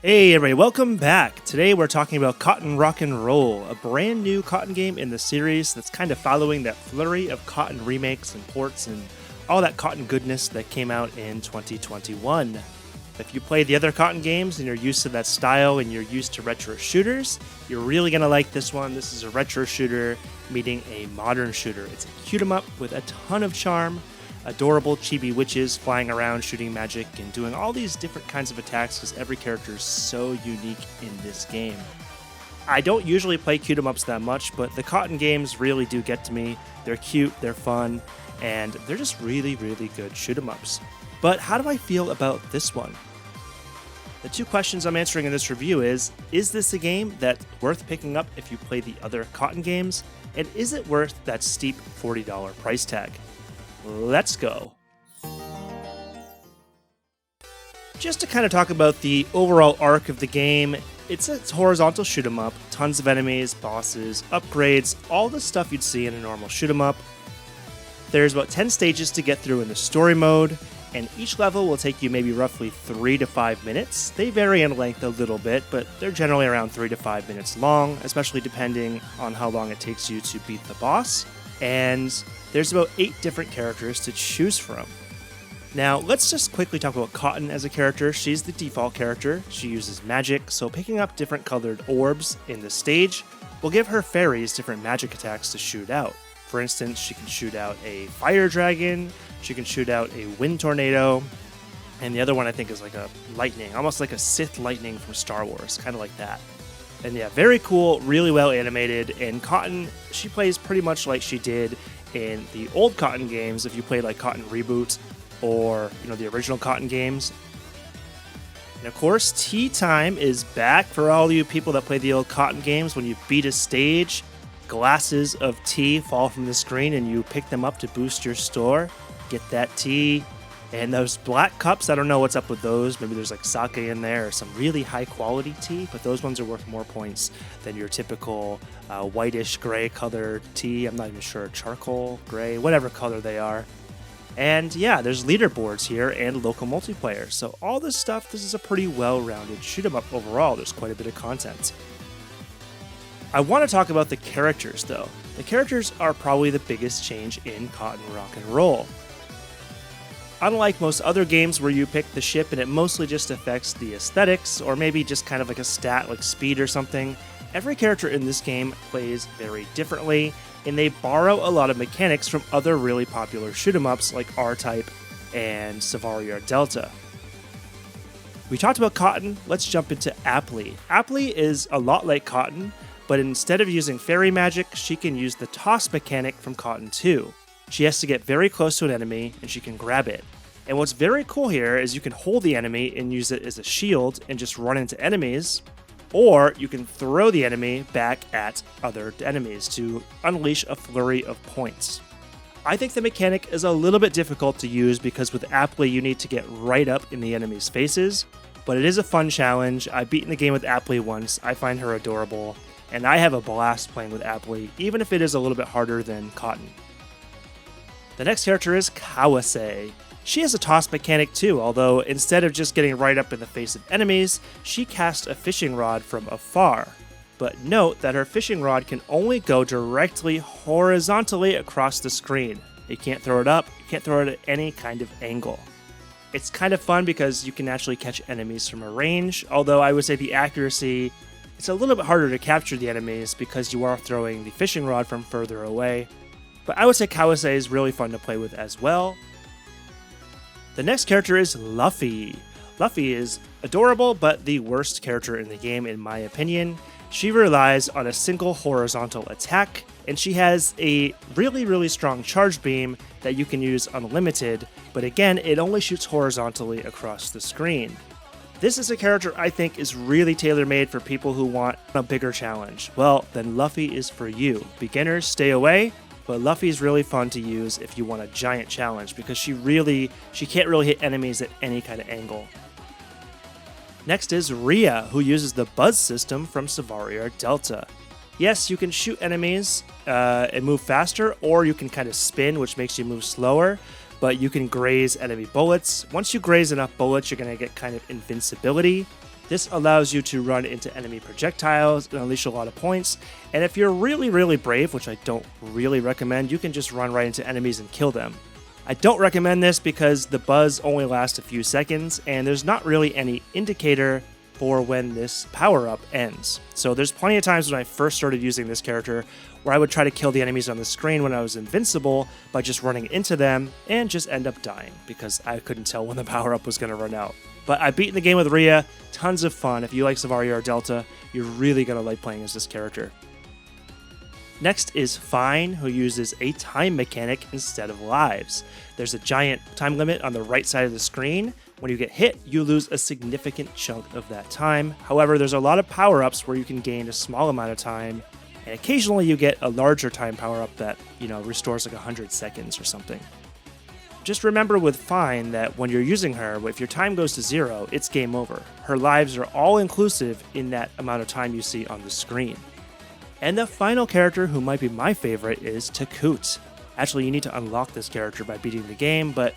Hey everybody, welcome back. Today we're talking about Cotton Rock&Roll, a brand new Cotton game in the series that's kind of following that flurry of Cotton remakes and ports and all that Cotton goodness that came out in 2021. If you play the other Cotton games and you're used to that style and you're used to retro shooters, you're really going to like this one. This is a retro shooter meeting a modern shooter. It's a cute 'em up with a ton of charm. Adorable chibi witches flying around shooting magic and doing all these different kinds of attacks because every character is so unique in this game. I don't usually play cute 'em ups that much, but the Cotton games really do get to me. They're cute, they're fun, and they're just really, really good shoot 'em ups. But how do I feel about this one? The two questions I'm answering in this review is this a game that's worth picking up if you play the other Cotton games? And is it worth that steep $40 price tag? Let's go. Just to kind of talk about the overall arc of the game, it's a horizontal shoot 'em up, tons of enemies, bosses, upgrades, all the stuff you'd see in a normal shoot 'em up. There's about 10 stages to get through in the story mode, and each level will take you maybe roughly 3 to 5 minutes. They vary in length a little bit, but they're generally around 3 to 5 minutes long, especially depending on how long it takes you to beat the boss. And there's about 8 different characters to choose from. Now, let's just quickly talk about Cotton as a character. She's the default character. She uses magic, so picking up different colored orbs in the stage will give her fairies different magic attacks to shoot out. For instance, she can shoot out a fire dragon, she can shoot out a wind tornado, and the other one I think is like a lightning, almost like a Sith lightning from Star Wars, kind of like that. And yeah, very cool, really well animated, and Cotton, she plays pretty much like she did in the old Cotton games if you played like Cotton Reboot or, the original Cotton games. And of course, tea time is back for all you people that play the old Cotton games. When you beat a stage, glasses of tea fall from the screen and you pick them up to boost your store. Get that tea. And those black cups, I don't know what's up with those. Maybe there's like sake in there or some really high quality tea, but those ones are worth more points than your typical whitish gray colored tea. I'm not even sure, charcoal, gray, whatever color they are. And yeah, there's leaderboards here and local multiplayer. So all this stuff, this is a pretty well-rounded shoot 'em up overall. There's quite a bit of content. I want to talk about the characters though. The characters are probably the biggest change in Cotton Rock&Roll. Unlike most other games where you pick the ship and it mostly just affects the aesthetics, or maybe just kind of like a stat like speed or something, every character in this game plays very differently, and they borrow a lot of mechanics from other really popular shoot 'em ups like R-Type and Savaria Delta. We talked about Cotton, let's jump into Aptly. Aptly is a lot like Cotton, but instead of using fairy magic, she can use the toss mechanic from Cotton 2. She has to get very close to an enemy, and she can grab it. And what's very cool here is you can hold the enemy and use it as a shield and just run into enemies, or you can throw the enemy back at other enemies to unleash a flurry of points. I think the mechanic is a little bit difficult to use because with Aptly you need to get right up in the enemy's faces, but it is a fun challenge. I've beaten the game with Aptly once, I find her adorable, and I have a blast playing with Aptly, even if it is a little bit harder than Cotton. The next character is Kawase. She has a toss mechanic too, although instead of just getting right up in the face of enemies, she casts a fishing rod from afar. But note that her fishing rod can only go directly horizontally across the screen. You can't throw it up, you can't throw it at any kind of angle. It's kind of fun because you can actually catch enemies from a range, although I would say the accuracy, it's a little bit harder to capture the enemies because you are throwing the fishing rod from further away. But I would say Kawase is really fun to play with as well. The next character is Luffy. Luffy is adorable, but the worst character in the game in my opinion. She relies on a single horizontal attack, and she has a really, really strong charge beam that you can use unlimited, but again, it only shoots horizontally across the screen. This is a character I think is really tailor-made for people who want a bigger challenge. Well, then Luffy is for you. Beginners, stay away. But Luffy's really fun to use if you want a giant challenge because she can't really hit enemies at any kind of angle. Next is Rhea, who uses the buzz system from Savaria Delta. Yes, you can shoot enemies and move faster, or you can kind of spin, which makes you move slower, but you can graze enemy bullets. Once you graze enough bullets, you're going to get kind of invincibility, This allows you to run into enemy projectiles and unleash a lot of points, and if you're really brave, which I don't really recommend, you can just run right into enemies and kill them. I don't recommend this because the buzz only lasts a few seconds, and there's not really any indicator for when this power-up ends. So there's plenty of times when I first started using this character where I would try to kill the enemies on the screen when I was invincible by just running into them and just end up dying because I couldn't tell when the power-up was going to run out. But I've beaten the game with Rhea, tons of fun. If you like Savaria or Delta, you're really going to like playing as this character. Next is Fine, who uses a time mechanic instead of lives. There's a giant time limit on the right side of the screen. When you get hit, you lose a significant chunk of that time. However, there's a lot of power-ups where you can gain a small amount of time, and occasionally you get a larger time power-up that, restores like 100 seconds or something. Just remember with Fine that when you're using her, if your time goes to 0, it's game over. Her lives are all inclusive in that amount of time you see on the screen. And the final character, who might be my favorite, is Takut. Actually, you need to unlock this character by beating the game, but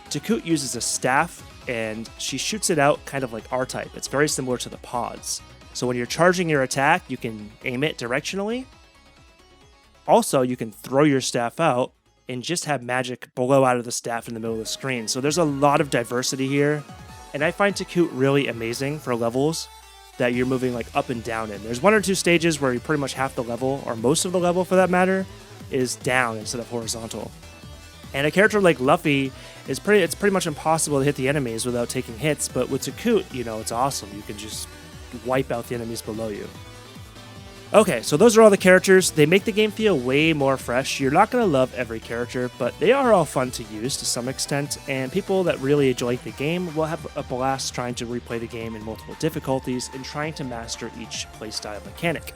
Takut uses a staff, and she shoots it out kind of like R-Type. It's very similar to the pods. So when you're charging your attack, you can aim it directionally. Also, you can throw your staff out and just have magic blow out of the staff in the middle of the screen. So there's a lot of diversity here, and I find Takut really amazing for levels that you're moving like up and down in. There's 1 or 2 stages where you pretty much half the level, or most of the level for that matter, is down instead of horizontal. And a character like Luffy it's pretty much impossible to hit the enemies without taking hits, but with Takut, it's awesome. You can just wipe out the enemies below you. Okay, so those are all the characters. They make the game feel way more fresh. You're not going to love every character, but they are all fun to use to some extent, and people that really enjoy the game will have a blast trying to replay the game in multiple difficulties and trying to master each playstyle mechanic.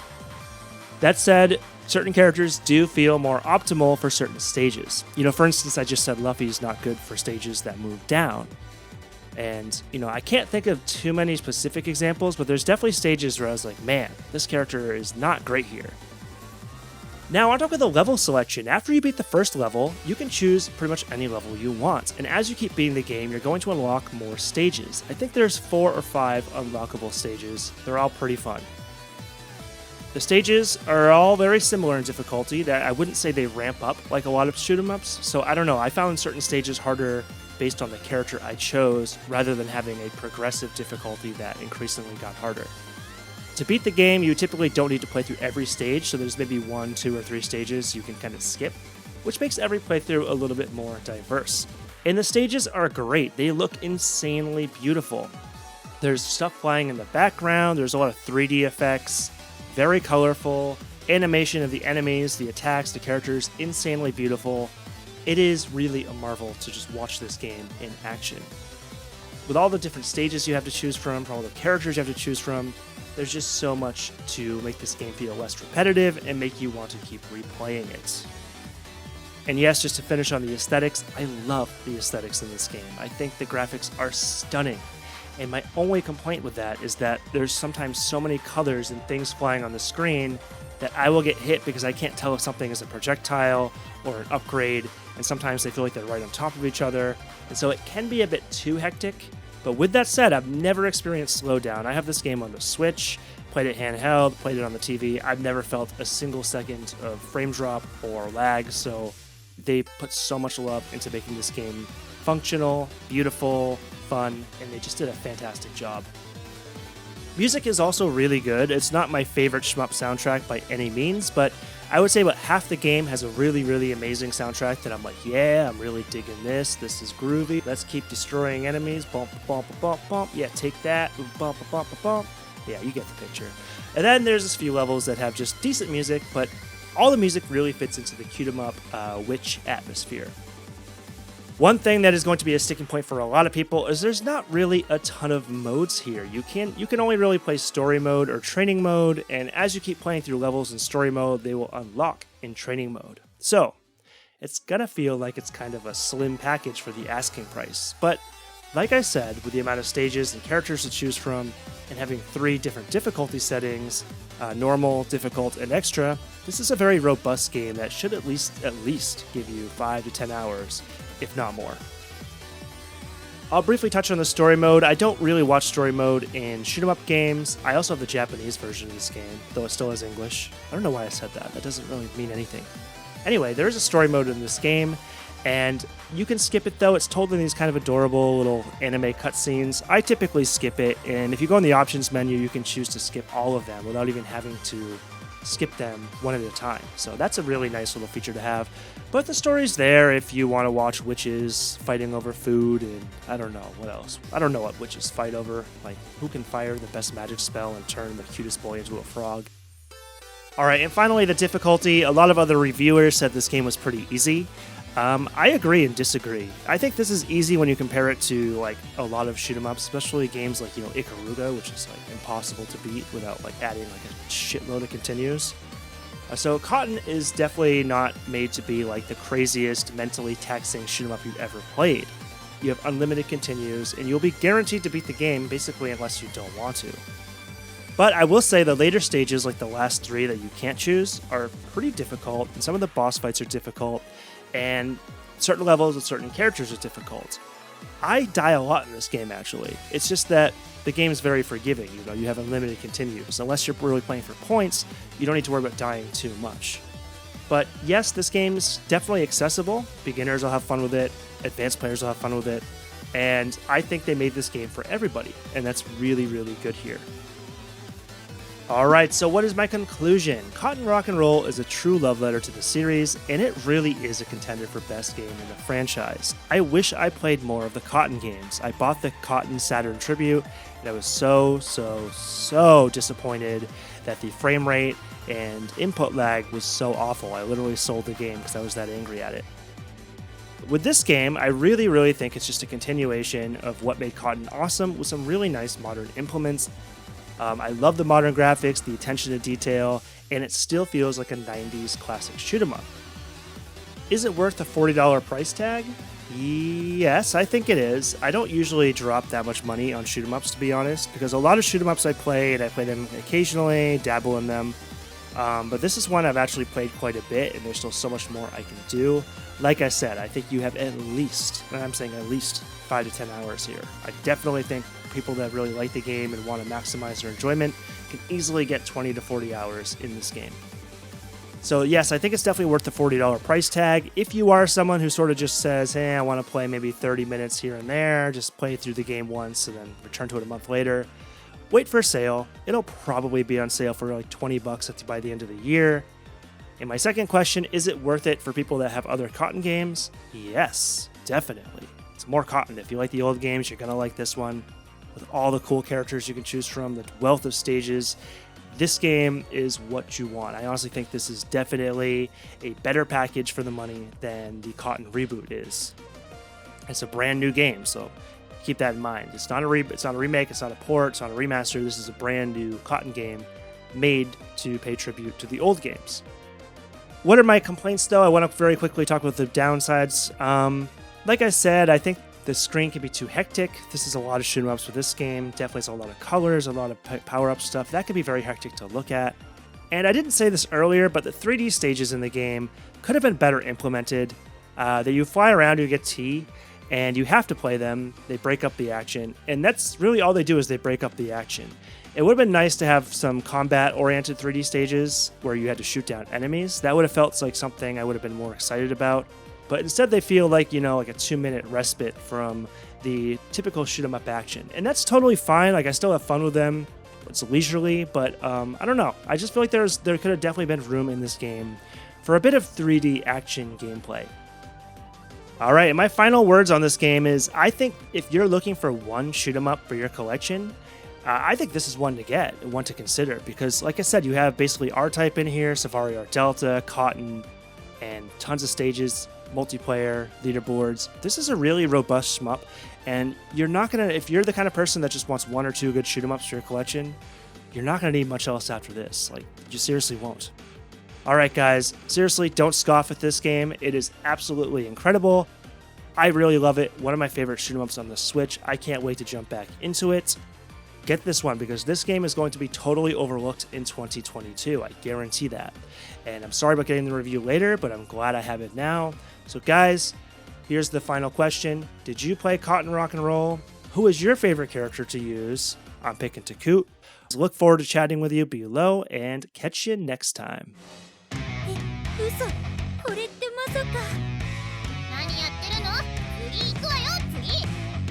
That said, certain characters do feel more optimal for certain stages. For instance, I just said Luffy's not good for stages that move down. And, I can't think of too many specific examples, but there's definitely stages where I was like, man, this character is not great here. Now, on top of the level selection, after you beat the first level, you can choose pretty much any level you want. And as you keep beating the game, you're going to unlock more stages. I think there's 4 or 5 unlockable stages. They're all pretty fun. The stages are all very similar in difficulty, that I wouldn't say they ramp up like a lot of shoot-'em-ups, so I don't know, I found certain stages harder based on the character I chose, rather than having a progressive difficulty that increasingly got harder. To beat the game, you typically don't need to play through every stage, so there's maybe 1, 2, or 3 stages you can kind of skip, which makes every playthrough a little bit more diverse. And the stages are great, they look insanely beautiful. There's stuff flying in the background, there's a lot of 3D effects, very colorful, animation of the enemies, the attacks, the characters, insanely beautiful. It is really a marvel to just watch this game in action. With all the different stages you have to choose from all the characters you have to choose from, there's just so much to make this game feel less repetitive and make you want to keep replaying it. And yes, just to finish on the aesthetics, I love the aesthetics in this game. I think the graphics are stunning. And my only complaint with that is that there's sometimes so many colors and things flying on the screen that I will get hit because I can't tell if something is a projectile or an upgrade, and sometimes they feel like they're right on top of each other, and so it can be a bit too hectic. But with that said, I've never experienced slowdown. I have this game on the Switch, played it handheld, played it on the TV. I've never felt a single second of frame drop or lag, so they put so much love into making this game functional, beautiful, fun, and they just did a fantastic job. Music is also really good. It's not my favorite shmup soundtrack by any means, but I would say about half the game has a really amazing soundtrack that I'm like, yeah, I'm really digging this. This is groovy. Let's keep destroying enemies. Bump, bump, bump, bump. Yeah, take that. Bump, bump, bump, bump. Yeah, you get the picture. And then there's a few levels that have just decent music, but all the music really fits into the cute-em-up witch atmosphere. One thing that is going to be a sticking point for a lot of people is there's not really a ton of modes here. You can only really play story mode or training mode, and as you keep playing through levels in story mode, they will unlock in training mode. So, it's gonna feel like it's kind of a slim package for the asking price. But, like I said, with the amount of stages and characters to choose from, and having 3 different difficulty settings, normal, difficult, and extra, this is a very robust game that should at least give you 5 to 10 hours, if not more. I'll briefly touch on the story mode. I don't really watch story mode in shoot-'em-up games. I also have the Japanese version of this game, though it still has English. I don't know why I said that. That doesn't really mean anything. Anyway, there is a story mode in this game, and you can skip it, though. It's told in these kind of adorable little anime cutscenes. I typically skip it, and if you go in the options menu, you can choose to skip all of them without even having to skip them one at a time. So that's a really nice little feature to have. But the story's there if you want to watch witches fighting over food, and I don't know what else. I don't know what witches fight over, like who can fire the best magic spell and turn the cutest boy into a frog. Alright, and finally the difficulty. A lot of other reviewers said this game was pretty easy. I agree and disagree. I think this is easy when you compare it to like a lot of shoot 'em ups, especially games like Ikaruga, which is like impossible to beat without like adding like a shitload of continues. So Cotton is definitely not made to be like the craziest, mentally taxing shoot 'em up you've ever played. You have unlimited continues, and you'll be guaranteed to beat the game basically unless you don't want to. But I will say the later stages, like the last 3 that you can't choose, are pretty difficult, and some of the boss fights are difficult, and certain levels with certain characters are difficult. I die a lot in this game, actually. It's just that the game is very forgiving. You have unlimited continues. Unless you're really playing for points, you don't need to worry about dying too much. But yes, this game's definitely accessible. Beginners will have fun with it. Advanced players will have fun with it. And I think they made this game for everybody, and that's really, really good here. Alright, so what is my conclusion? Cotton Rock&Roll is a true love letter to the series, and it really is a contender for best game in the franchise. I wish I played more of the Cotton games. I bought the Cotton Saturn Tribute, and I was so disappointed that the frame rate and input lag was so awful. I literally sold the game because I was that angry at it. With this game, I really think it's just a continuation of what made Cotton awesome with some really nice modern implements. I love the modern graphics, the attention to detail, and it still feels like a 90s classic shoot 'em up. Is it worth the $40 price tag? Yes, I think it is. I don't usually drop that much money on shoot 'em ups, to be honest, because a lot of shoot 'em ups I play them occasionally, dabble in them. But this is one I've actually played quite a bit, and there's still so much more I can do. Like I said, I think you have at least, and I'm saying at least, 5 to 10 hours here. I definitely think people that really like the game and want to maximize their enjoyment can easily get 20 to 40 hours in this game. So yes, I think it's definitely worth the $40 price tag. If you are someone who sort of just says, hey, I want to play maybe 30 minutes here and there, just play through the game once and then return to it a month later, wait for a sale. It'll probably be on sale for like $20 by the end of the year. And my second question, is it worth it for people that have other Cotton games? Yes, definitely. It's more Cotton. If you like the old games, you're going to like this one. With all the cool characters you can choose from, the wealth of stages, this game is what you want. I honestly think this is definitely a better package for the money than the Cotton reboot is. It's a brand new game, so keep that in mind. It's not a remake, it's not a port, it's not a remaster. This is a brand new Cotton game made to pay tribute to the old games. What are my complaints, though? I want to very quickly talk about the downsides. Like I said, I think the screen can be too hectic. This is a lot of shoot 'em ups with this game. Definitely it's a lot of colors, a lot of power-up stuff. That can be very hectic to look at. And I didn't say this earlier, but the 3D stages in the game could have been better implemented. That you fly around, you get T, and you have to play them. They break up the action. And that's really all they do is they break up the action. It would have been nice to have some combat-oriented 3D stages where you had to shoot down enemies. That would have felt like something I would have been more excited about. But instead they feel like, like a 2-minute respite from the typical shoot 'em up action. And that's totally fine. Like, I still have fun with them. It's leisurely, but I don't know. I just feel like there could have definitely been room in this game for a bit of 3D action gameplay. Alright, and my final words on this game is, I think if you're looking for one shoot 'em up for your collection, I think this is one to get and one to consider. Because, like I said, you have basically R-Type in here, Safari R Delta, Cotton, and tons of stages, multiplayer, leaderboards. This is a really robust shmup, and you're not gonna, if you're the kind of person that just wants 1 or 2 good shoot 'em ups for your collection, you're not gonna need much else after this. Like, you seriously won't. Alright guys, seriously, don't scoff at this game. It is absolutely incredible. I really love it. One of my favorite shoot 'em ups on the Switch. I can't wait to jump back into it. Get this one, because this game is going to be totally overlooked in 2022. I guarantee that. And I'm sorry about getting the review later, but I'm glad I have it now. So guys, Here's the final question. Did you play Cotton Rock&Roll? Who is your favorite character to use? I'm picking Takut. Look forward to chatting with you below and catch you next time. 嘘これってまさか何やってるの次行くわよ次